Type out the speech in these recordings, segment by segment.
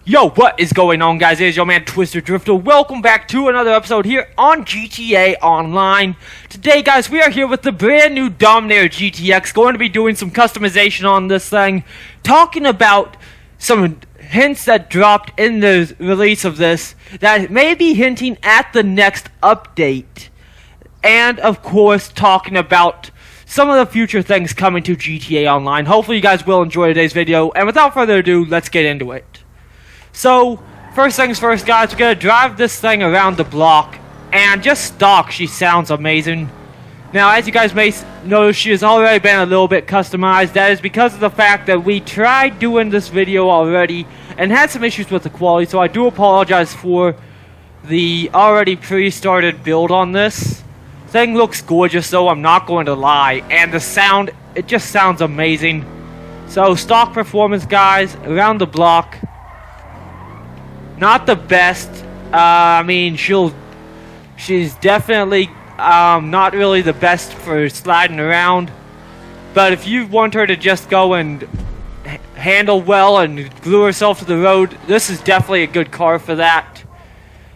Yo, what is going on, guys? It is your man Twister Drifter. Welcome back to another episode here on GTA Online. Today, guys, we are here with the brand new Dominator GTX. Going to be doing some customization on this thing, talking about some hints that dropped in the release of this that may be hinting at the next update, and of course talking about some of the future things coming to GTA Online. Hopefully you guys will enjoy today's video, and without further ado, let's get into it. So, first things first, guys, we're going to drive this thing around the block, and just stock, she sounds amazing. Now, as you guys may notice, she has already been a little bit customized. That is because of the fact that we tried doing this video already and had some issues with the quality, so I do apologize for the already pre-started build on this. Thing looks gorgeous, though, I'm not going to lie, and the sound, it just sounds amazing. So, stock performance, guys, around the block. Not the best. I mean, she's definitely not really the best for sliding around. But if you want her to just go and handle well and glue herself to the road, this is definitely a good car for that.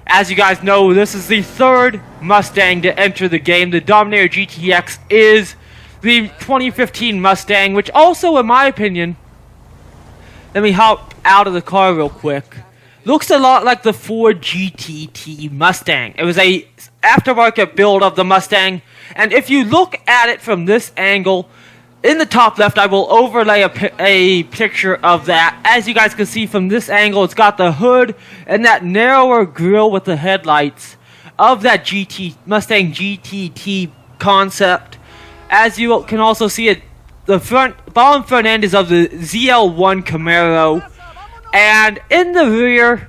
As you guys know, this is the third Mustang to enter the game. The Dominator GTX is the 2015 Mustang, which also, in my opinion, let me hop out of the car real quick. Looks a lot like the Ford GTT Mustang. It was a aftermarket build of the Mustang, and if you look at it from this angle, in the top left I will overlay a picture of that. As you guys can see from this angle, it's got the hood and that narrower grille with the headlights of that Mustang GTT concept. As you can also see, it the bottom front end is of the ZL1 Camaro. And in the rear,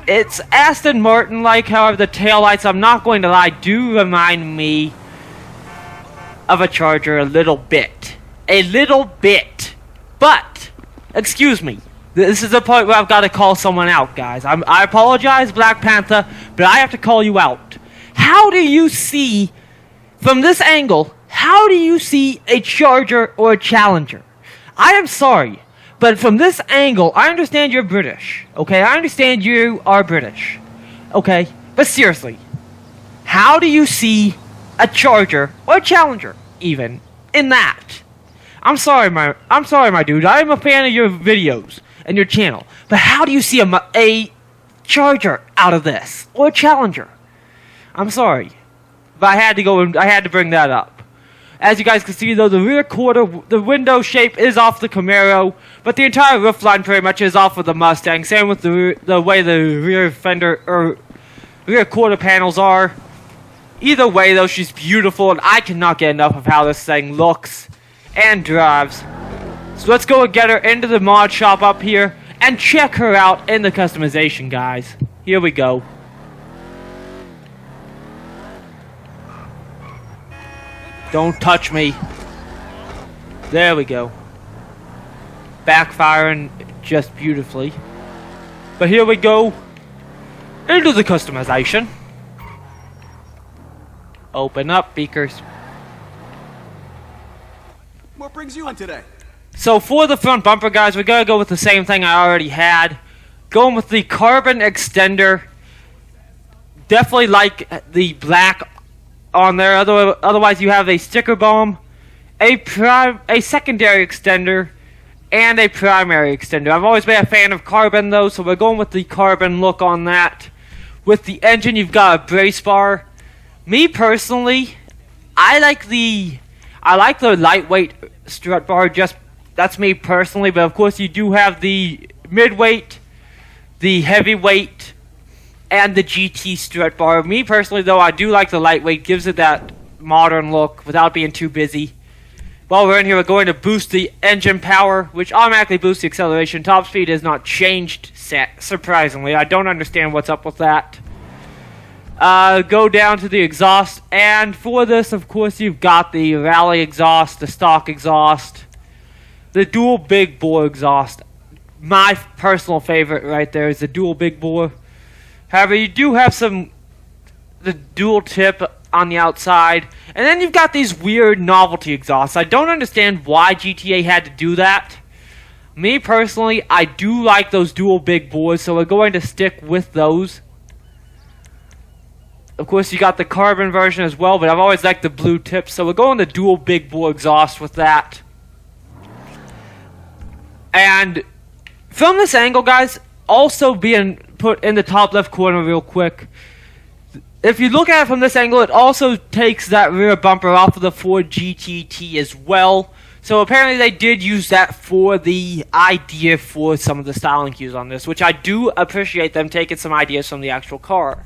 it's Aston Martin-like. However, the taillights, I'm not going to lie, do remind me of a Charger a little bit. A little bit. But, excuse me, this is the point where I've got to call someone out, guys. I apologize, Black Panther, but I have to call you out. How do you see, from this angle, how do you see a Charger or a Challenger? I am sorry. But from this angle, I understand you're British, okay? I understand you are British, okay? But seriously, how do you see a Charger or a Challenger, even, in that? I'm sorry, my dude. I'm a fan of your videos and your channel. But how do you see a Charger out of this, or a Challenger? I'm sorry, but I had to bring that up. As you guys can see, though, the rear quarter, the window shape is off the Camaro, but the entire roof line pretty much is off of the Mustang. Same with the way the rear fender or rear quarter panels are. Either way, though, she's beautiful, and I cannot get enough of how this thing looks and drives. So let's go and get her into the mod shop up here and check her out in the customization, guys. Here we go. Don't touch me. There we go. Backfiring just beautifully. But here we go into the customization. Open up, beakers. What brings you in today? So for the front bumper, guys, we're gonna go with the same thing I already had. Going with the carbon extender. Definitely like the black on there. Otherwise you have a sticker bomb, a secondary extender, and a primary extender. I've always been a fan of carbon, though, so we're going with the carbon look on that. With the engine, you've got a brace bar. Me personally, I like the lightweight strut bar. Just that's me personally, but of course you do have the midweight, the heavyweight, and the GT strut bar. Me personally, though, I do like the lightweight. Gives it that modern look without being too busy. While we're in here, we're going to boost the engine power, which automatically boosts the acceleration. Top speed has not changed, surprisingly. I don't understand what's up with that. Go down to the exhaust, and for this, of course, you've got the rally exhaust, the stock exhaust, the dual big bore exhaust. My personal favorite right there is the dual big bore. However, you do have the dual tip on the outside, and then you've got these weird novelty exhausts. I don't understand why GTA had to do that. Me personally, I do like those dual big bores, so we're going to stick with those. Of course, you got the carbon version as well, but I've always liked the blue tips, so we're going the dual big bore exhaust with that. And from this angle, guys, also being put in the top left corner real quick, if you look at it from this angle, it also takes that rear bumper off of the Ford GTT as well. So apparently they did use that for the idea for some of the styling cues on this, which I do appreciate them taking some ideas from the actual car.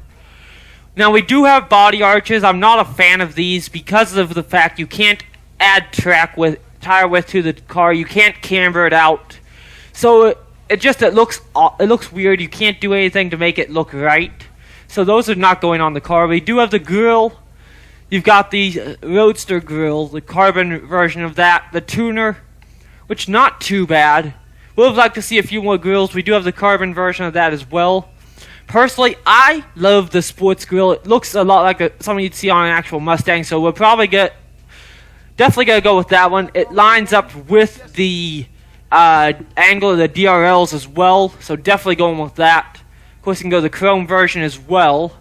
Now we do have body arches. I'm not a fan of these because of the fact you can't add tire width to the car. You can't camber it out. So it looks weird. You can't do anything to make it look right. So those are not going on the car. We do have the grille. You've got the Roadster grille, the carbon version of that, the tuner, which not too bad. Would have liked to see a few more grills. We do have the carbon version of that as well. Personally, I love the sports grille. It looks a lot like something you'd see on an actual Mustang, so we'll probably definitely gonna go with that one. It lines up with the angle of the DRLs as well, so definitely going with that. Of course, you can go the chrome version as well.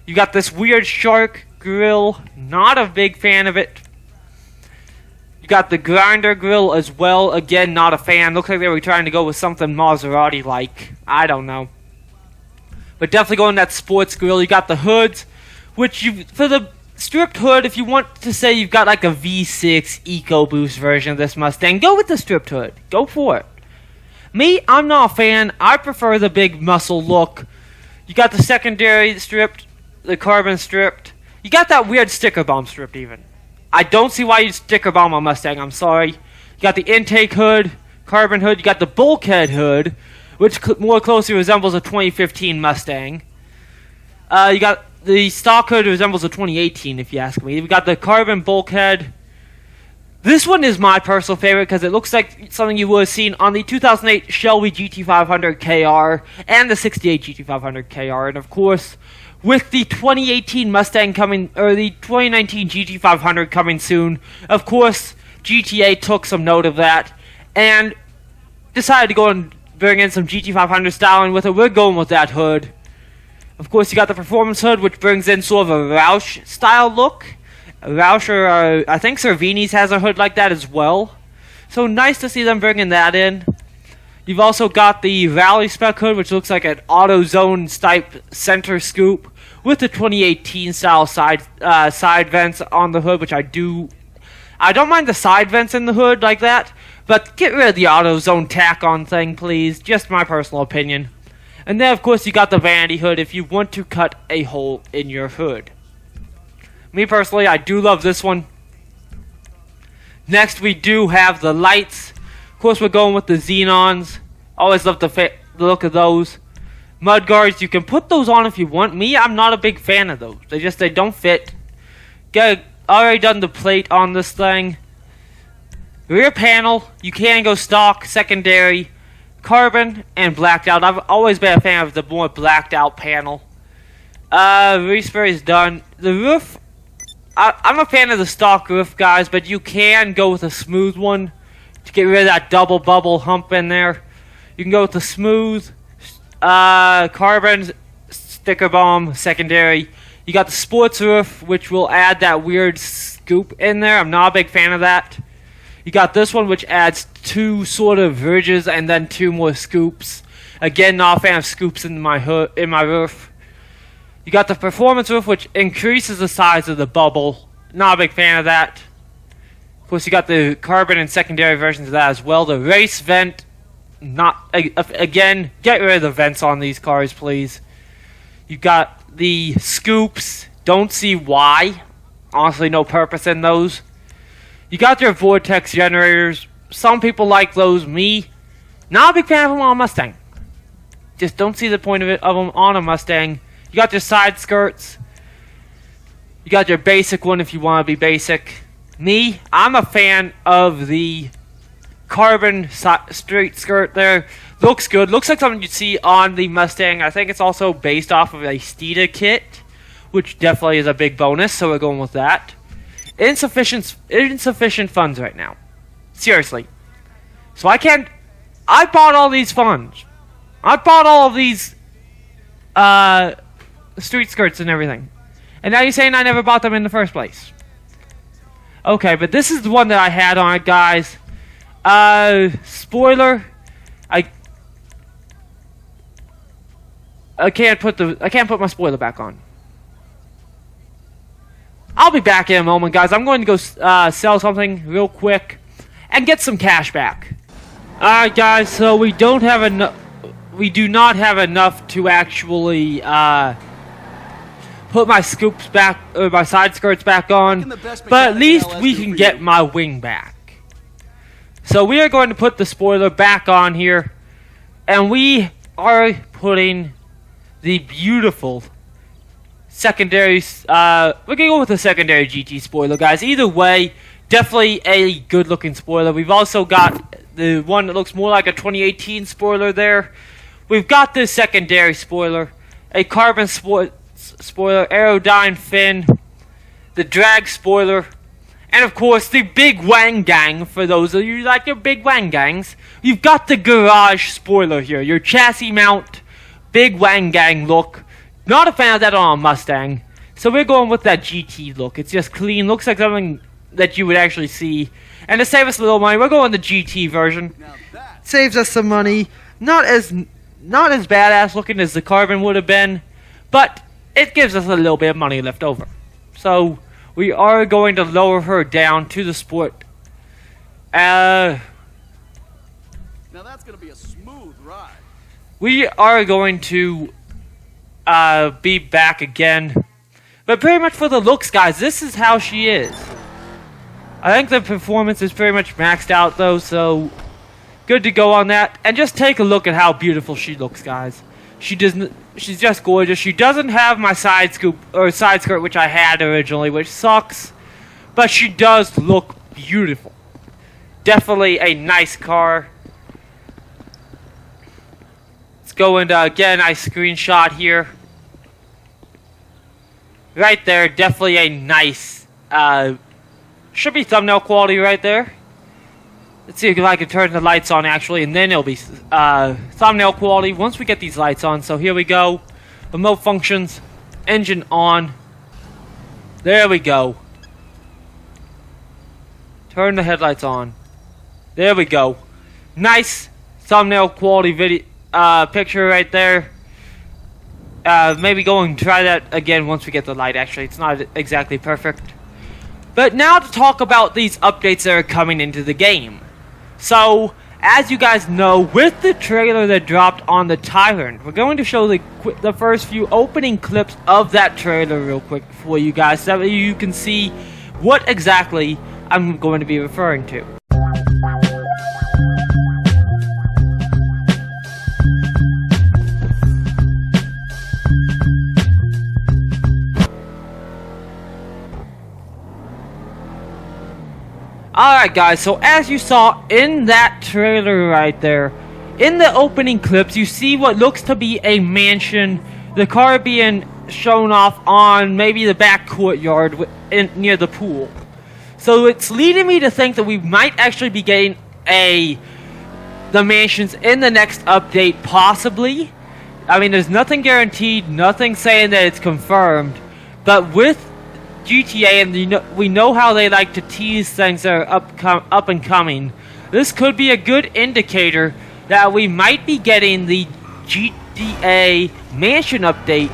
You got this weird shark grill, not a big fan of it. You got the grinder grill as well, again, not a fan. Looks like they were trying to go with something Maserati-like. I don't know. But definitely going that sports grill. You got the hoods, which for the stripped hood, if you want to say you've got like a V6 EcoBoost version of this Mustang, go with the stripped hood. Go for it. Me, I'm not a fan. I prefer the big muscle look. You got the secondary stripped, the carbon stripped. You got that weird sticker bomb stripped even. I don't see why you'd sticker bomb a Mustang, I'm sorry. You got the intake hood, carbon hood. You got the bulkhead hood, which more closely resembles a 2015 Mustang. You got the stock hood resembles a 2018, if you ask me. We got the carbon bulkhead. This one is my personal favorite because it looks like something you would have seen on the 2008 Shelby GT500 KR and the 68 GT500 KR. And of course, with the 2018 Mustang coming, or the 2019 GT500 coming soon, of course, GTA took some note of that and decided to go and bring in some GT500 styling with it. We're going with that hood. Of course, you got the performance hood, which brings in sort of a Roush style look. Roush, or I think Cervini's has a hood like that as well. So nice to see them bringing that in. You've also got the Rally Spec hood, which looks like an AutoZone type center scoop with the 2018 style side vents on the hood, which I don't mind the side vents in the hood like that, but get rid of the AutoZone tack-on thing, please. Just my personal opinion. And then, of course, you got the vanity hood if you want to cut a hole in your hood. Me, personally, I do love this one. Next, we do have the lights. Of course, we're going with the Xenons. Always love the look of those. Mud guards, you can put those on if you want. Me, I'm not a big fan of those. They don't fit. Already done the plate on this thing. Rear panel, you can go stock, secondary, carbon, and blacked out. I've always been a fan of the more blacked out panel. Rear spray is done. The roof, I'm a fan of the stock roof, guys, but you can go with a smooth one to get rid of that double bubble hump in there. You can go with the smooth, carbon, sticker bomb, secondary. You got the sports roof, which will add that weird scoop in there. I'm not a big fan of that. You got this one, which adds two sort of ridges and then two more scoops. Again, not a fan of scoops in my roof. You got the performance roof, which increases the size of the bubble. Not a big fan of that. Of course, you got the carbon and secondary versions of that as well. The race vent, again, get rid of the vents on these cars, please. You got the scoops. Don't see why. Honestly, no purpose in those. You got your vortex generators. Some people like those. Me, not a big fan of them on a Mustang. Just don't see the point of them on a Mustang. You got your side skirts. You got your basic one if you want to be basic. Me, I'm a fan of the carbon straight skirt there. Looks good. Looks like something you'd see on the Mustang. I think it's also based off of a Steeda kit, which definitely is a big bonus, so we're going with that. Insufficient funds right now. Seriously. So I can't I bought all these funds. I bought all of these street skirts and everything. And now you're saying I never bought them in the first place. Okay, but this is the one that I had on it, guys. Spoiler. I can't put my spoiler back on. I'll be back in a moment, guys. I'm going to go sell something real quick and get some cash back. Alright, guys, so we do not have enough to actually put my scoops back, or my side skirts back on, but at least we can get my wing back. So we are going to put the spoiler back on here, and we are putting the beautiful secondary, we're gonna go with the secondary GT spoiler, guys. Either way, definitely a good looking spoiler. We've also got the one that looks more like a 2018 spoiler there. We've got the secondary spoiler, a carbon spoiler, aerodyne fin, the drag spoiler, and of course the big wang gang. For those of you who like your big wang gangs, you've got the garage spoiler here, your chassis mount, big wang gang look. Not a fan of that on a Mustang, so we're going with that GT look. It's just clean, looks like something that you would actually see. And to save us a little money, we're going the GT version. Saves us some money. Not as badass looking as the carbon would have been, but it gives us a little bit of money left over. So we are going to lower her down to the sport. Now that's gonna be a smooth ride. We are going to be back again. But pretty much for the looks, guys, this is how she is. I think the performance is pretty much maxed out, though, so good to go on that. And just take a look at how beautiful she looks, guys. She's just gorgeous. She doesn't have my side skirt, which I had originally, which sucks. But she does look beautiful. Definitely a nice car. Let's go into, again, I screenshot here. Right there, definitely a nice, should be thumbnail quality right there. Let's see if I can turn the lights on actually, and then it'll be thumbnail quality once we get these lights on. So here we go. Remote functions, engine on. There we go. Turn the headlights on. There we go. Nice thumbnail quality video picture right there. Maybe go and try that again once we get the light. Actually, it's not exactly perfect. But now to talk about these updates that are coming into the game. So, as you guys know, with the trailer that dropped on the Tyrant, we're going to show the first few opening clips of that trailer real quick for you guys, so that you can see what exactly I'm going to be referring to. Alright guys, so as you saw in that trailer right there, in the opening clips, you see what looks to be a mansion, the car being shown off on maybe the back courtyard near the pool. So it's leading me to think that we might actually be getting the mansions in the next update, possibly. I mean, there's nothing guaranteed, nothing saying that it's confirmed, but with GTA, and we know how they like to tease things that are up and coming. This could be a good indicator that we might be getting the GTA Mansion update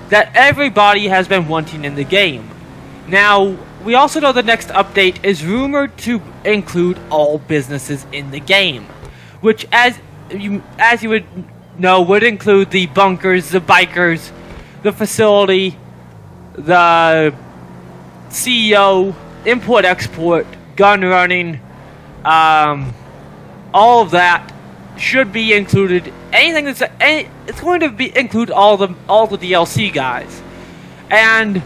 that everybody has been wanting in the game. Now, we also know the next update is rumored to include all businesses in the game, which, as you would know, would include the bunkers, the bikers, the facility, the CEO, import-export, gun running, all of that should be included. Anything that's it's going to include all the DLC, guys, and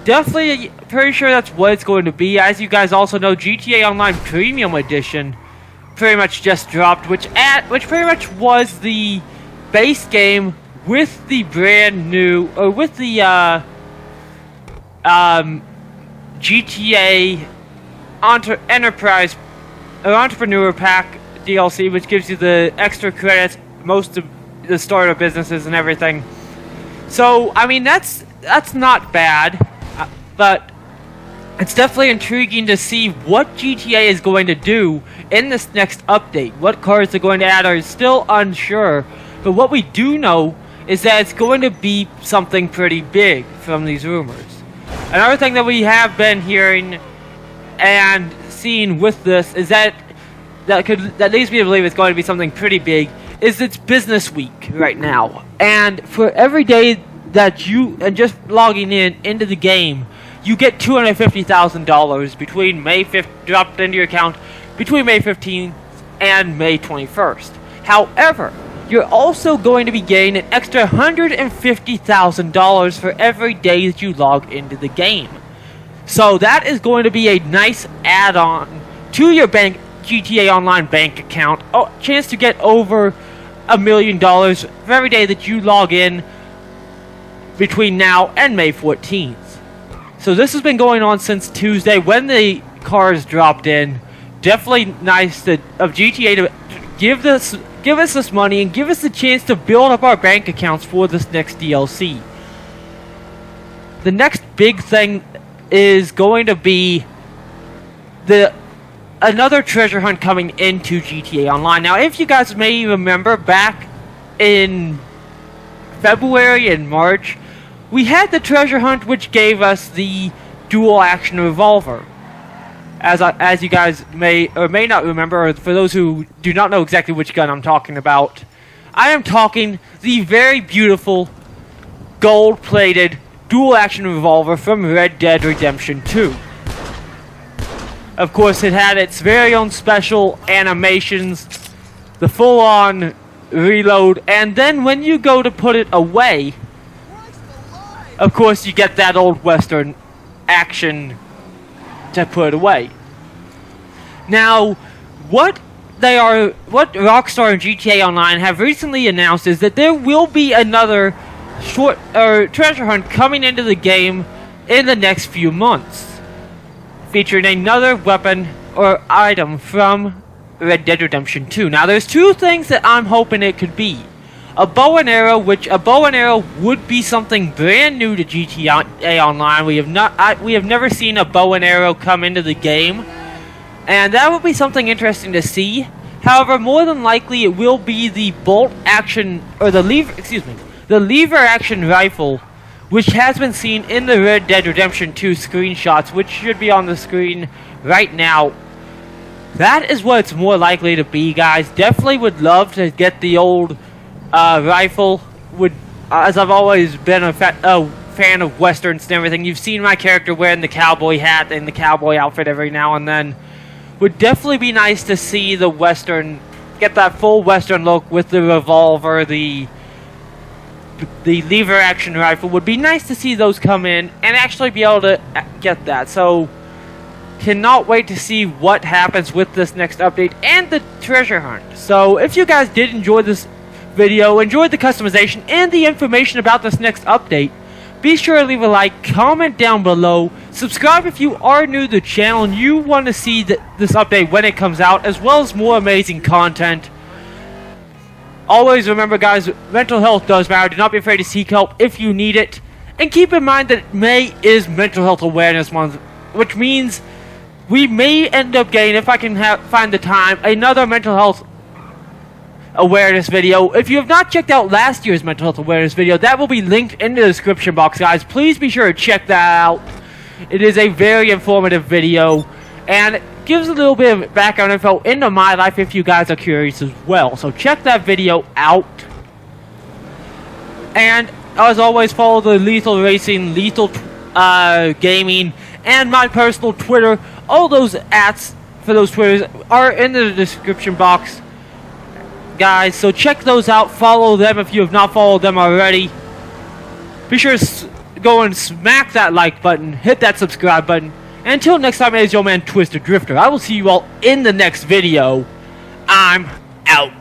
definitely pretty sure that's what it's going to be. As you guys also know, GTA Online Premium Edition pretty much just dropped, which pretty much was the base game with the brand new, or with the GTA Enterprise or Entrepreneur Pack DLC, which gives you the extra credits, most of the starter businesses and everything. So, I mean, that's not bad, but it's definitely intriguing to see what GTA is going to do in this next update. What cars they're going to add are still unsure, but what we do know is that it's going to be something pretty big from these rumors. Another thing that we have been hearing and seeing with this is that leads me to believe it's going to be something pretty big, is it's business week right now. And for every day that you, and just logging into the game, you get $250,000 between May 5th, dropped into your account between May 15th and May 21st. However, you're also going to be getting an extra $150,000 for every day that you log into the game. So that is going to be a nice add-on to your GTA Online bank account. Oh, chance to get over $1 million for every day that you log in between now and May 14th. So this has been going on since Tuesday when the cars dropped in. Definitely nice of GTA to give us this money and give us the chance to build up our bank accounts for this next DLC. The next big thing is going to be another treasure hunt coming into GTA Online. Now, if you guys may remember, back in February and March, we had the treasure hunt which gave us the dual action revolver. As you guys may or may not remember, or for those who do not know exactly which gun I'm talking about, I am talking the very beautiful gold-plated dual action revolver from Red Dead Redemption 2. Of course, it had its very own special animations, the full-on reload, and then when you go to put it away, of course you get that old Western action to put away. Now, what Rockstar and GTA Online have recently announced is that there will be another treasure hunt coming into the game in the next few months, featuring another weapon or item from Red Dead Redemption 2. Now, there's two things that I'm hoping it could be. A bow and arrow, which a bow and arrow would be something brand new to GTA Online. We have never seen a bow and arrow come into the game, and that would be something interesting to see. However, more than likely it will be the bolt action, or the lever action rifle, which has been seen in the Red Dead Redemption 2 screenshots, which should be on the screen right now. That is what it's more likely to be, guys. Definitely would love to get the old rifle. As I've always been a fan of westerns and everything. You've seen my character wearing the cowboy hat and the cowboy outfit every now and then. Would definitely be nice to see the western, get that full western look with the revolver, the lever action rifle. Would be nice to see those come in and actually be able to get that. So, cannot wait to see what happens with this next update and the treasure hunt. So, if you guys did enjoy this video, enjoyed the customization and the information about this next update, be sure to leave a like, comment down below, subscribe if you are new to the channel and you want to see this update when it comes out, as well as more amazing content. Always remember, guys, mental health does matter. Do not be afraid to seek help if you need it. And keep in mind that May is Mental Health Awareness Month, which means we may end up getting, if I can find the time, another mental health awareness video. If you have not checked out last year's mental health awareness video, that will be linked in the description box, guys. Please be sure to check that out. It is a very informative video, and it gives a little bit of background info into my life if you guys are curious as well. So check that video out. And as always, follow the Lethal Racing, Lethal Gaming, and my personal Twitter. All those @ for those Twitters are in the description box, guys. So check those out. Follow them if you have not followed them already. Be sure to go and smack that like button, hit that subscribe button. And until next time, it is your man Twisted Drifter. I will see you all in the next video. I'm out.